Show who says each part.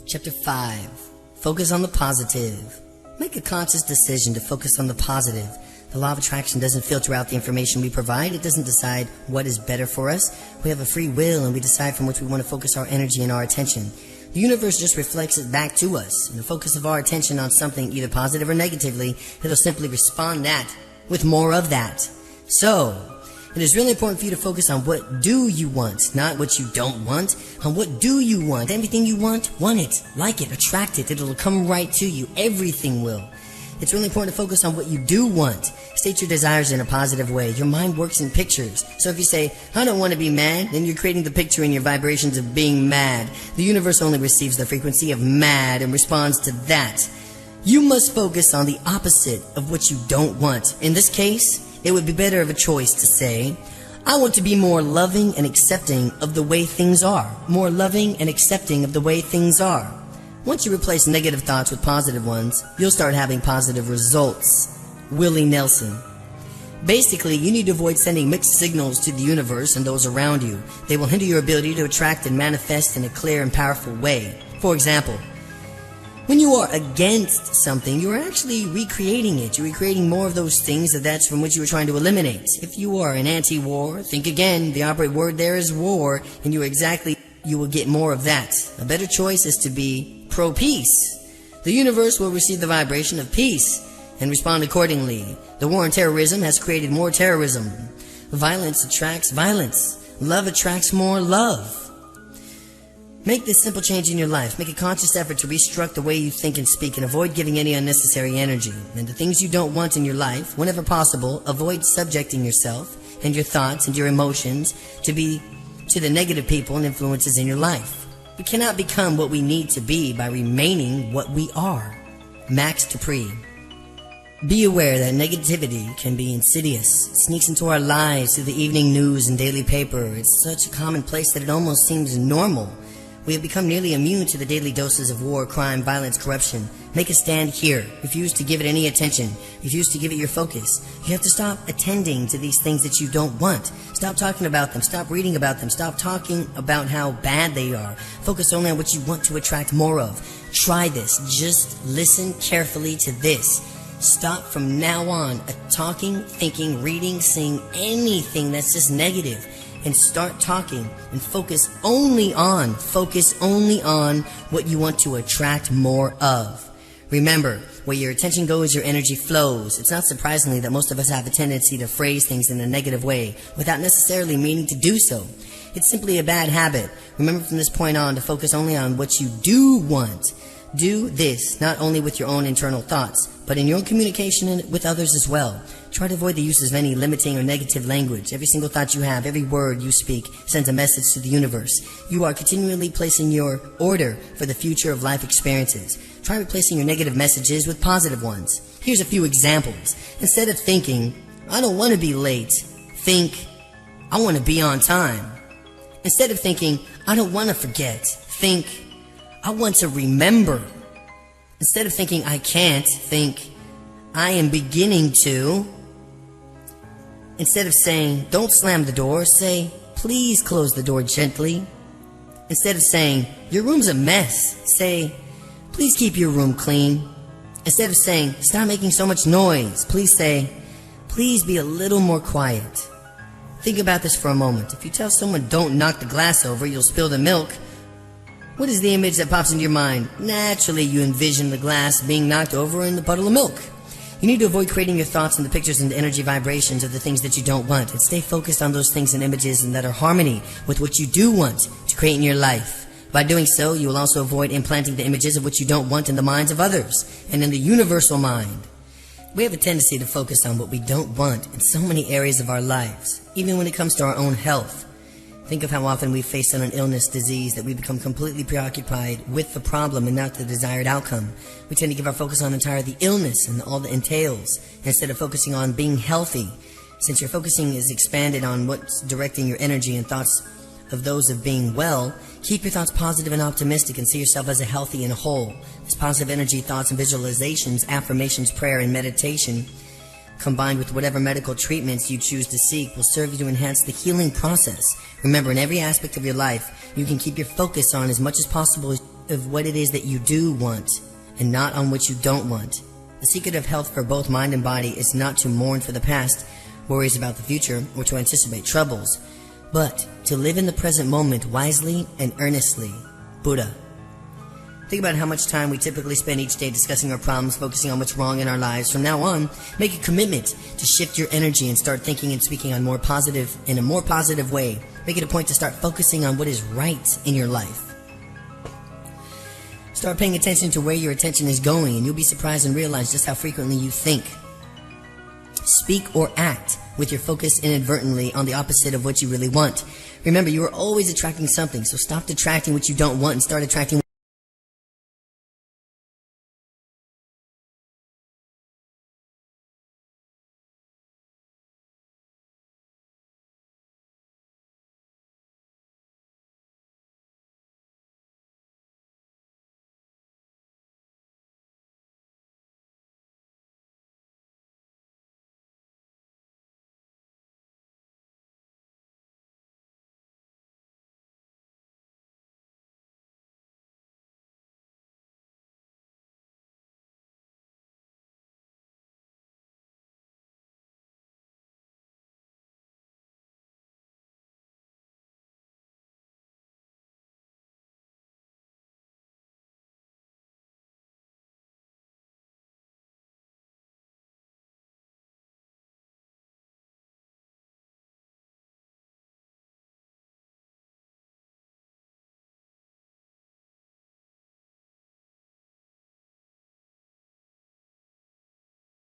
Speaker 1: Chapter 5. Focus on the positive. Make a conscious decision to focus on the positive. The law of attraction doesn't filter out the information we provide. It doesn't decide what is better for us. We have a free will and we decide from which we want to focus our energy and our attention. The universe just reflects it back to us. And the focus of our attention on something either positive or negatively, it'll simply respond that with more of that. So, it is really important for you to focus on what do you want, not what you don't want. On what do you want. Everything you want it, like it, attract it. It'll come right to you. Everything will. It's really important to focus on what you do want. State your desires in a positive way. Your mind works in pictures. So if you say, I don't want to be mad, then you're creating the picture in your vibrations of being mad. The universe only receives the frequency of mad and responds to that. You must focus on the opposite of what you don't want. In this case, it would be better of a choice to say, I want to be more loving and accepting of the way things are. More loving and accepting of the way things are. Once you replace negative thoughts with positive ones, you'll start having positive results. Willie Nelson. Basically, you need to avoid sending mixed signals to the universe and those around you. They will hinder your ability to attract and manifest in a clear and powerful way. For example, when you are against something, you are actually recreating it. You're recreating more of those things that's from which you were trying to eliminate. If you are an anti-war, think again. The operative word there is war, and you will get more of that. A better choice is to be pro-peace. The universe will receive the vibration of peace and respond accordingly. The war on terrorism has created more terrorism. Violence attracts violence. Love attracts more love. Make this simple change in your life. Make a conscious effort to restructure the way you think and speak and avoid giving any unnecessary energy. And the things you don't want in your life, whenever possible, avoid subjecting yourself and your thoughts and your emotions to the negative people and influences in your life. We cannot become what we need to be by remaining what we are. Max Dupree. Be aware that negativity can be insidious. It sneaks into our lives through the evening news and daily paper. It's such a commonplace that it almost seems normal. We have become nearly immune to the daily doses of war, crime, violence, corruption. Make a stand here. Refuse to give it any attention. Refuse to give it your focus. You have to stop attending to these things that you don't want. Stop talking about them. Stop reading about them. Stop talking about how bad they are. Focus only on what you want to attract more of. Try this. Just listen carefully to this. Stop from now on talking, thinking, reading, saying anything that's just negative. And start talking and focus only on what you want to attract more of. Remember, where your attention goes, your energy flows. It's not surprisingly that most of us have a tendency to phrase things in a negative way without necessarily meaning to do so. It's simply a bad habit. Remember from this point on to focus only on what you do want. Do this not only with your own internal thoughts, but in your own communication with others as well. Try to avoid the uses of any limiting or negative language. Every single thought you have, every word you speak, sends a message to the universe. You are continually placing your order for the future of life experiences. Try replacing your negative messages with positive ones. Here's a few examples. Instead of thinking, I don't want to be late, think, I want to be on time. Instead of thinking, I don't want to forget, think, I want to remember. Instead of thinking, I can't, think, I am beginning to. Instead of saying, don't slam the door, say, please close the door gently. Instead of saying, your room's a mess, say, please keep your room clean. Instead of saying, stop making so much noise, please say, please be a little more quiet. Think about this for a moment. If you tell someone, don't knock the glass over, you'll spill the milk, what is the image that pops into your mind? Naturally, you envision the glass being knocked over in the puddle of milk. You need to avoid creating your thoughts and the pictures and the energy vibrations of the things that you don't want, and stay focused on those things and images and that are harmony with what you do want to create in your life. By doing so, you will also avoid implanting the images of what you don't want in the minds of others and in the universal mind. We have a tendency to focus on what we don't want in so many areas of our lives, even when it comes to our own health. Think of how often we face an illness, disease, that we become completely preoccupied with the problem and not the desired outcome. We tend to give our focus on entirely the illness and all that entails, instead of focusing on being healthy. Since your focusing is expanded on what's directing your energy and thoughts of those of being well, keep your thoughts positive and optimistic and see yourself as a healthy and whole. This positive energy, thoughts and visualizations, affirmations, prayer, and meditation, combined with whatever medical treatments you choose to seek, will serve you to enhance the healing process. Remember, in every aspect of your life, you can keep your focus on as much as possible of what it is that you do want and not on what you don't want. The secret of health for both mind and body is not to mourn for the past, worries about the future, or to anticipate troubles, but to live in the present moment wisely and earnestly. Buddha. Think about how much time we typically spend each day discussing our problems, focusing on what's wrong in our lives. From now on, make a commitment to shift your energy and start thinking and speaking in a more positive way. Make it a point to start focusing on what is right in your life. Start paying attention to where your attention is going, and you'll be surprised and realize just how frequently you think, speak, or act with your focus inadvertently on the opposite of what you really want. Remember, you are always attracting something, so stop attracting what you don't want and start attracting